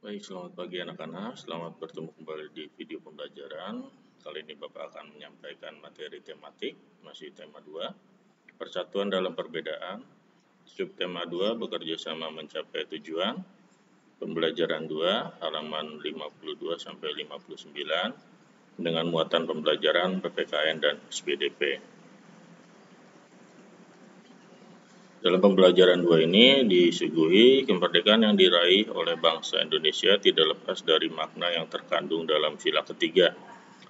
Baik, selamat pagi anak-anak. Selamat bertemu kembali di video pembelajaran. Kali ini Bapak akan menyampaikan materi tematik, masih tema 2, persatuan dalam perbedaan. Subtema 2, bekerja sama mencapai tujuan. Pembelajaran 2, halaman 52 sampai 59, dengan muatan pembelajaran PPKN dan SPDP. Dalam pembelajaran 2 ini disuguhi kemerdekaan yang diraih oleh bangsa Indonesia tidak lepas dari makna yang terkandung dalam sila ketiga,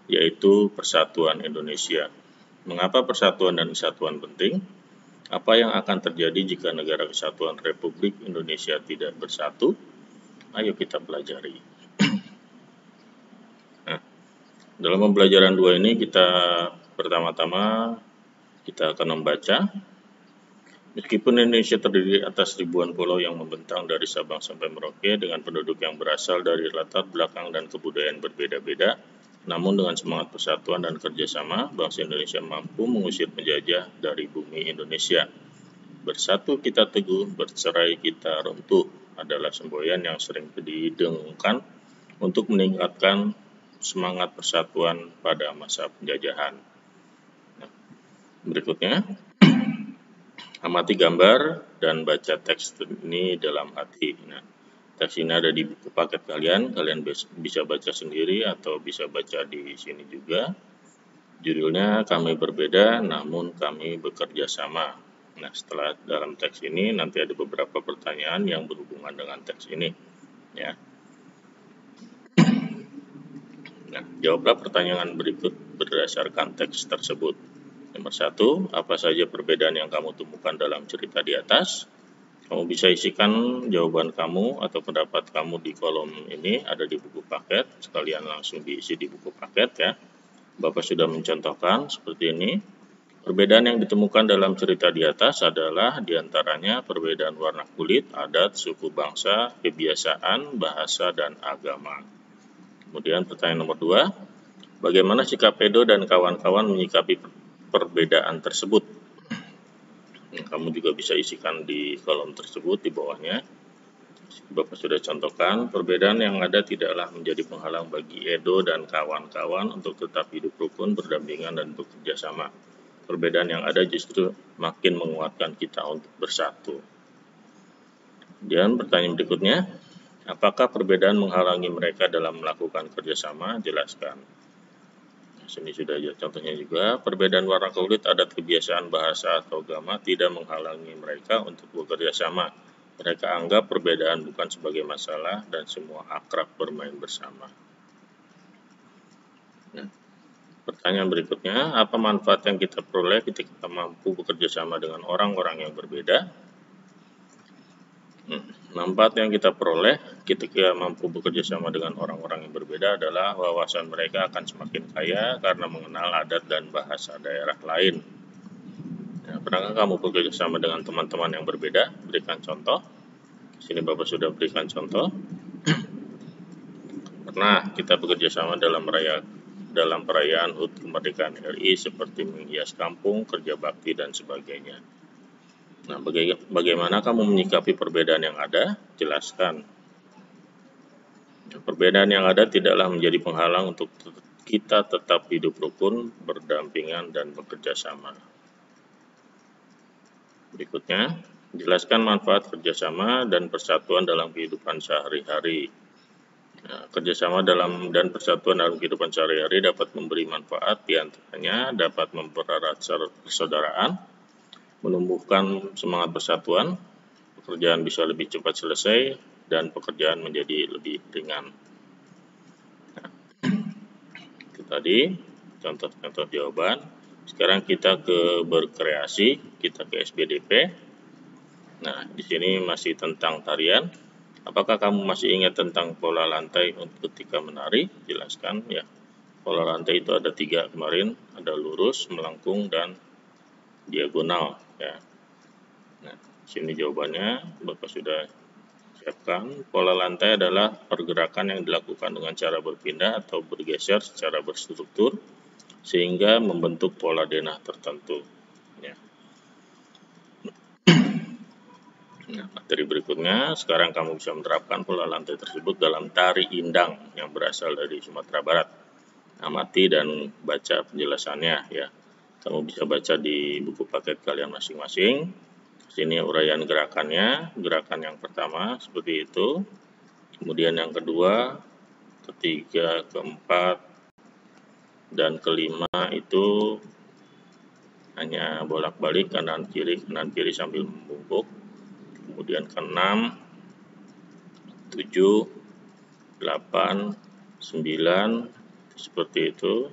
yaitu persatuan Indonesia. Mengapa persatuan dan kesatuan penting? Apa yang akan terjadi jika negara kesatuan Republik Indonesia tidak bersatu? Ayo kita pelajari. Nah, dalam pembelajaran 2 ini pertama-tama kita akan membaca. Meskipun Indonesia terdiri atas ribuan pulau yang membentang dari Sabang sampai Merauke dengan penduduk yang berasal dari latar belakang dan kebudayaan berbeda-beda, namun dengan semangat persatuan dan kerjasama, bangsa Indonesia mampu mengusir penjajah dari bumi Indonesia. Bersatu kita teguh, bercerai kita runtuh adalah semboyan yang sering didengungkan untuk meningkatkan semangat persatuan pada masa penjajahan. Nah, berikutnya, amati gambar dan baca teks ini dalam hati. Nah, teks ini ada di buku paket kalian bisa baca sendiri atau bisa baca di sini juga. Judulnya Kami Berbeda Namun Kami Bekerja Sama. Nah, setelah dalam teks ini nanti ada beberapa pertanyaan yang berhubungan dengan teks ini. Ya. Nah, jawablah pertanyaan berikut berdasarkan teks tersebut. Nomor 1, apa saja perbedaan yang kamu temukan dalam cerita di atas? Kamu bisa isikan jawaban kamu atau pendapat kamu di kolom ini, ada di buku paket, sekalian langsung diisi di buku paket ya. Bapak sudah mencontohkan seperti ini. Perbedaan yang ditemukan dalam cerita di atas adalah diantaranya perbedaan warna kulit, adat, suku bangsa, kebiasaan, bahasa, dan agama. Kemudian pertanyaan nomor 2, bagaimana sikap Edo dan kawan-kawan menyikapi perbedaan tersebut? Kamu juga bisa isikan di kolom tersebut di bawahnya. Bapak sudah contohkan, perbedaan yang ada tidaklah menjadi penghalang bagi Edo dan kawan-kawan untuk tetap hidup rukun, berdampingan, dan bekerja sama. Perbedaan yang ada justru makin menguatkan kita untuk bersatu. Dan pertanyaan berikutnya, apakah perbedaan menghalangi mereka dalam melakukan kerjasama? Jelaskan. Sini sudah ada contohnya juga, perbedaan warna kulit, adat, kebiasaan, bahasa, atau agama tidak menghalangi mereka untuk bekerja sama. Mereka anggap perbedaan bukan sebagai masalah dan semua akrab bermain bersama. Nah, pertanyaan berikutnya, apa manfaat yang kita peroleh ketika kita mampu bekerja sama dengan orang-orang yang berbeda? Manfaat yang kita peroleh ketika mampu bekerja sama dengan orang-orang yang berbeda adalah wawasan mereka akan semakin kaya karena mengenal adat dan bahasa daerah lain. Nah, pernahkah kamu bekerja sama dengan teman-teman yang berbeda? Berikan contoh. Di sini Bapak sudah berikan contoh. Pernah kita bekerja sama dalam perayaan HUT kemerdekaan RI seperti menghias kampung, kerja bakti, dan sebagainya. Nah, bagaimana kamu menyikapi perbedaan yang ada? Jelaskan. Perbedaan yang ada tidaklah menjadi penghalang untuk kita tetap hidup rukun, berdampingan, dan bekerja sama. Berikutnya, jelaskan manfaat kerjasama dan persatuan dalam kehidupan sehari-hari. Nah, kerjasama dan persatuan dalam kehidupan sehari-hari dapat memberi manfaat, diantaranya dapat mempererat persaudaraan, menumbuhkan semangat persatuan, pekerjaan bisa lebih cepat selesai, dan pekerjaan menjadi lebih ringan. Nah, itu tadi contoh-contoh jawaban. Sekarang kita ke berkreasi, kita ke SBDP. Nah, di sini masih tentang tarian. Apakah kamu masih ingat tentang pola lantai ketika menari? Jelaskan ya. Pola lantai itu ada 3 kemarin, ada lurus, melengkung, dan diagonal ya. Nah, sini jawabannya Bapak sudah siapkan. Pola lantai adalah pergerakan yang dilakukan dengan cara berpindah atau bergeser secara berstruktur sehingga membentuk pola denah tertentu ya. Nah, materi berikutnya, sekarang kamu bisa menerapkan pola lantai tersebut dalam tari indang yang berasal dari Sumatera Barat. Amati dan baca penjelasannya ya. Kamu bisa baca di buku paket kalian masing-masing. Sini uraian gerakannya. Gerakan yang pertama seperti itu. Kemudian yang kedua, ketiga, keempat, dan kelima itu hanya bolak-balik kanan kiri sambil membungkuk. Kemudian ke-6, 7, 8, 9 seperti itu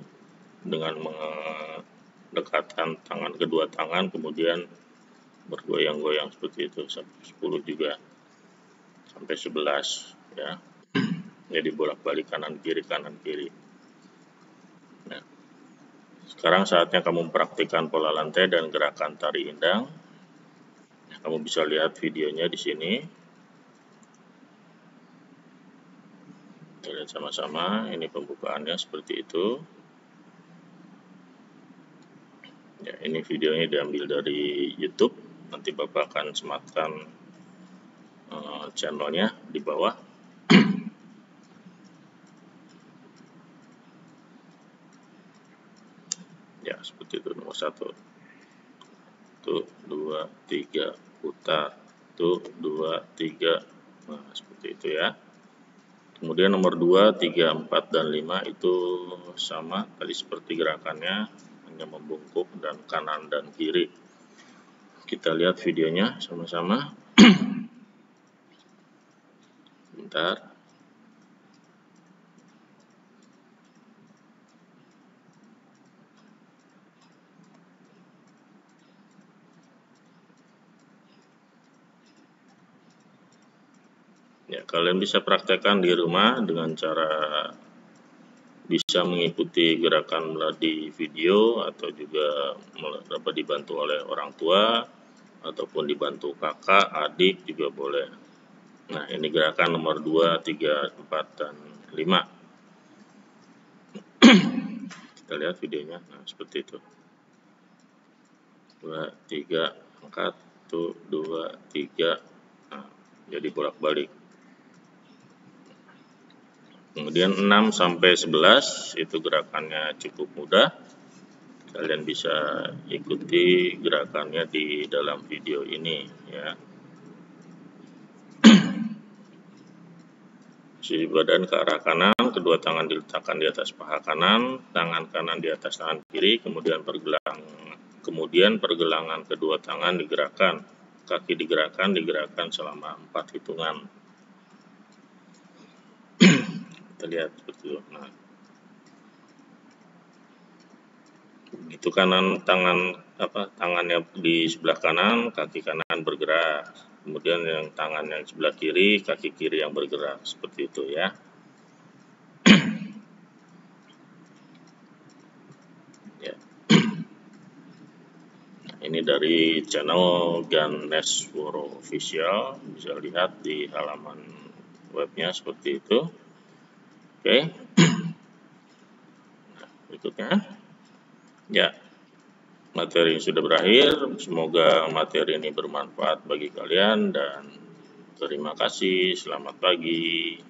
dengan mendekatkan kedua tangan, kemudian bergoyang-goyang seperti itu sampai 10 juga, sampai 11 ya. Jadi bolak-balik kanan kiri. Nah, sekarang saatnya kamu mempraktikkan pola lantai dan gerakan tari indang. Kamu bisa lihat videonya di sini. Kita lihat sama-sama, ini pembukaannya seperti itu. Ya, ini videonya diambil dari YouTube. Nanti Bapak akan sematkan channelnya di bawah. Ya, seperti itu nomor 1. 1, 2, 3, putar. 1, 2, 3. Nah, seperti itu ya. Kemudian nomor 2, 3, 4, dan 5 itu sama tadi seperti gerakannya, hanya membungkuk dan kanan dan kiri. Kita lihat videonya sama-sama. Bentar. Ya, kalian bisa praktekkan di rumah dengan cara bisa mengikuti gerakan di video atau juga dapat dibantu oleh orang tua ataupun dibantu kakak, adik juga boleh. Nah, ini gerakan nomor 2, 3, 4, dan 5. Kita lihat videonya. Nah, seperti itu. 2, 3, angkat. 1, 2, 3. Nah, jadi bolak-balik. Kemudian 6 sampai 11 itu gerakannya cukup mudah. Kalian bisa ikuti gerakannya di dalam video ini ya. Sisi badan ke arah kanan, kedua tangan diletakkan di atas paha kanan, tangan kanan di atas tangan kiri, kemudian pergelangan kedua tangan digerakkan, kaki digerakkan selama 4 hitungan. Kita lihat seperti itu. Nah, begitu tangannya di sebelah kanan, kaki kanan bergerak. Kemudian yang tangannya sebelah kiri, kaki kiri yang bergerak, seperti itu ya. Ya. Ini dari channel Ganeswara Official, bisa lihat di halaman webnya seperti itu. Oke. Nah, berikutnya. Ya. Materi sudah berakhir, semoga materi ini bermanfaat bagi kalian dan terima kasih, selamat pagi.